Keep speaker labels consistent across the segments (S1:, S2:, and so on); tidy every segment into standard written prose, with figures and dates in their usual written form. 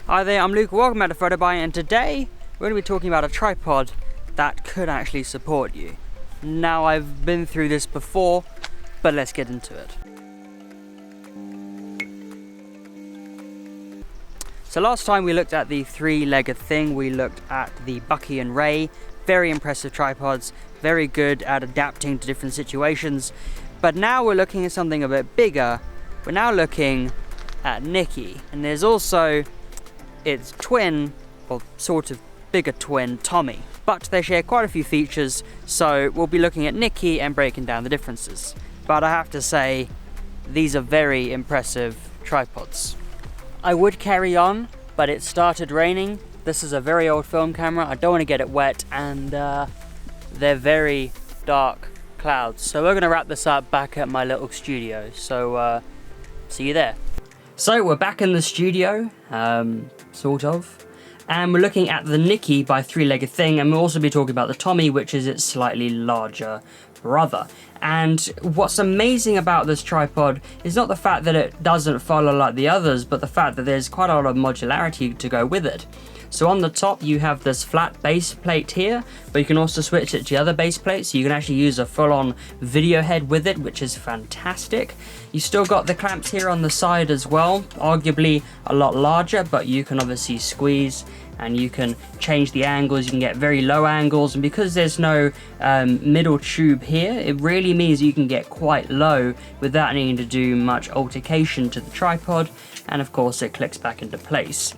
S1: Hi there, I'm Luke, welcome back to PhotoBuy, and today we're going to be talking about a tripod that could actually support you. Now, I've been through this before, but let's get into it. So last time we looked at the three-legged thing, we looked at the Bucky and Ray. Very impressive tripods, very good at adapting to different situations. But now we're looking at something a bit bigger. We're now looking at Nicky, and there's also its twin, or sort of bigger twin, Tommy. But they share quite a few features, so we'll be looking at Nicky and breaking down the differences. But I have to say, these are very impressive tripods. I would carry on, but it started raining. This is a very old film camera. I don't want to get it wet, and they're very dark clouds. So we're going to wrap this up back at my little studio. So see you there. So we're back in the studio, sort of. And we're looking at the Nicky by Three-Legged Thing, and we'll also be talking about the Tommy, which is its slightly larger brother. And what's amazing about this tripod is not the fact that it doesn't follow like the others, but the fact that there's quite a lot of modularity to go with it. So on the top you have this flat base plate here, but you can also switch it to the other base plate, so you can actually use a full-on video head with it, which is fantastic. You still got the clamps here on the side as well, arguably a lot larger, but you can obviously squeeze and you can change the angles. You can get very low angles, and because there's no middle tube here, it really means you can get quite low without needing to do much altercation to the tripod, and of course it clicks back into place.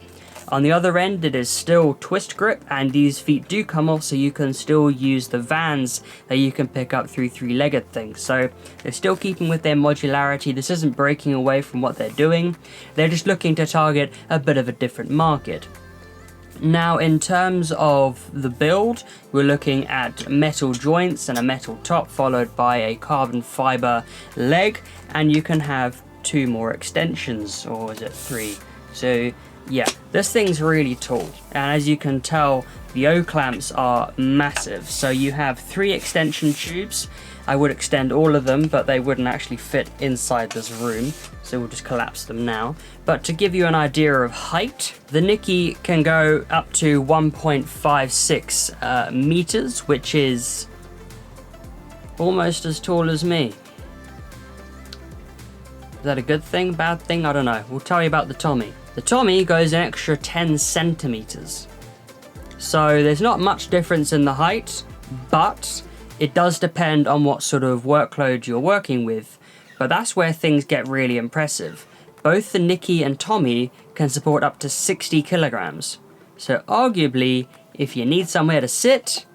S1: On the other end, it is still twist grip, and these feet do come off, so you can still use the vans that you can pick up through Three-Legged Things. So they're still keeping with their modularity. This isn't breaking away from what they're doing. They're just looking to target a bit of a different market. Now, in terms of the build, we're looking at metal joints and a metal top, followed by a carbon fiber leg, and you can have two more extensions, or is it three? So yeah, this thing's really tall, and as you can tell, the O-clamps are massive. So you have three extension tubes. I would extend all of them, but they wouldn't actually fit inside this room, so we'll just collapse them now. But to give you an idea of height, the Nicky can go up to 1.56 meters, which is almost as tall as me. Is that a good thing, bad thing? I don't know. We'll tell you about the Tommy. The Tommy goes an extra 10 centimeters. So there's not much difference in the height, but it does depend on what sort of workload you're working with. But that's where things get really impressive. Both the Nicky and Tommy can support up to 60 kilograms. So arguably, if you need somewhere to sit,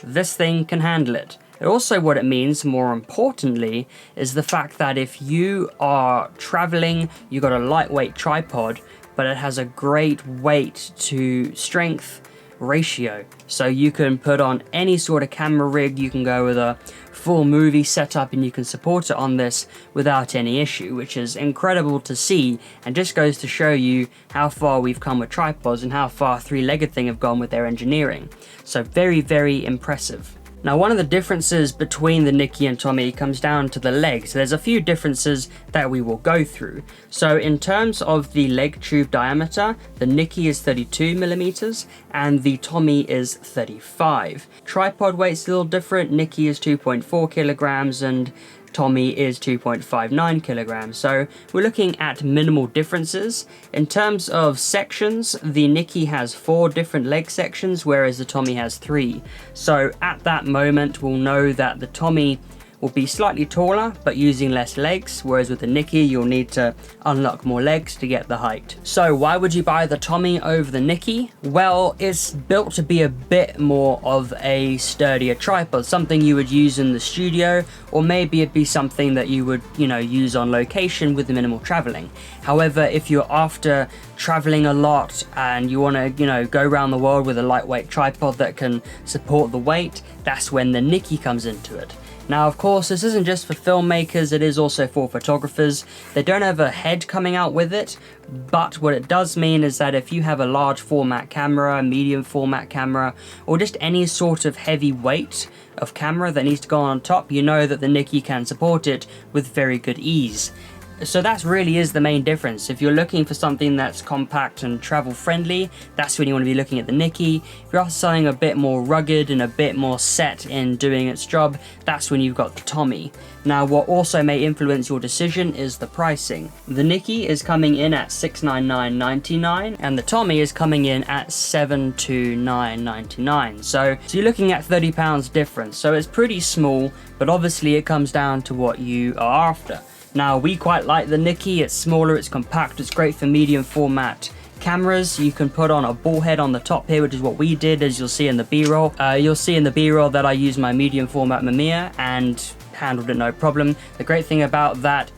S1: this thing can handle it. Also, what it means, more importantly, is the fact that if you are traveling, you've got a lightweight tripod, but it has a great weight to strength ratio. So you can put on any sort of camera rig, you can go with a full movie setup, and you can support it on this without any issue, which is incredible to see, and just goes to show you how far we've come with tripods and how far Three-Legged Thing have gone with their engineering. So very, very impressive. Now, one of the differences between the Nicky and Tommy comes down to the legs. There's a few differences that we will go through. So in terms of the leg tube diameter, the Nicky is 32 millimeters and the Tommy is 35. Tripod weight's a little different. Nicky is 2.4 kilograms and Tommy is 2.59 kilograms. So we're looking at minimal differences. In terms of sections, the Nicky has 4 different leg sections, whereas the Tommy has 3. So at that moment, we'll know that the Tommy will be slightly taller, but using less legs, whereas with the Nicky, you'll need to unlock more legs to get the height. So why would you buy the Tommy over the Nicky? Well, it's built to be a bit more of a sturdier tripod, something you would use in the studio, or maybe it'd be something that you would, use on location with the minimal traveling. However, if you're after traveling a lot and you want to, go around the world with a lightweight tripod that can support the weight, that's when the Nicky comes into it. Now, of course, this isn't just for filmmakers, it is also for photographers. They don't have a head coming out with it, but what it does mean is that if you have a large format camera, medium format camera, or just any sort of heavy weight of camera that needs to go on top, you know that the Nicky can support it with very good ease. So that really is the main difference. If you're looking for something that's compact and travel friendly, that's when you want to be looking at the Nicky. If you're after something a bit more rugged and a bit more set in doing its job, that's when you've got the Tommy. Now, what also may influence your decision is the pricing. The Nicky is coming in at $699.99 and the Tommy is coming in at $729.99. So you're looking at £30 difference. So it's pretty small, but obviously it comes down to what you are after. Now, we quite like the Nicky. It's smaller, it's compact, it's great for medium format cameras. You can put on a ball head on the top here, which is what we did, as you'll see in the B-roll. You'll see in the B-roll that I used my medium format Mamiya and handled it no problem. The great thing about that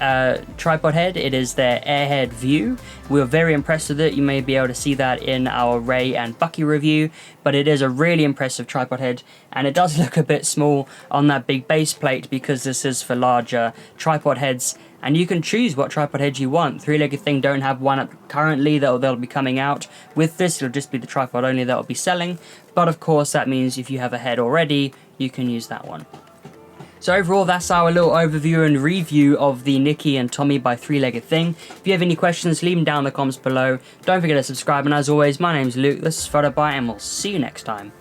S1: tripod head, it is their airhead view. We were very impressed with it. You may be able to see that in our Ray and Bucky review, but it is a really impressive tripod head, and it does look a bit small on that big base plate because this is for larger tripod heads. And you can choose what tripod head you want. Three-legged thing don't have one currently, they'll be coming out. With this, it'll just be the tripod only that will be selling. But of course, that means if you have a head already, you can use that one. So overall, that's our little overview and review of the Nicky and Tommy by Three-Legged Thing. If you have any questions, leave them down in the comments below. Don't forget to subscribe, and as always, my name's Luke, this is PhotoBite, and we'll see you next time.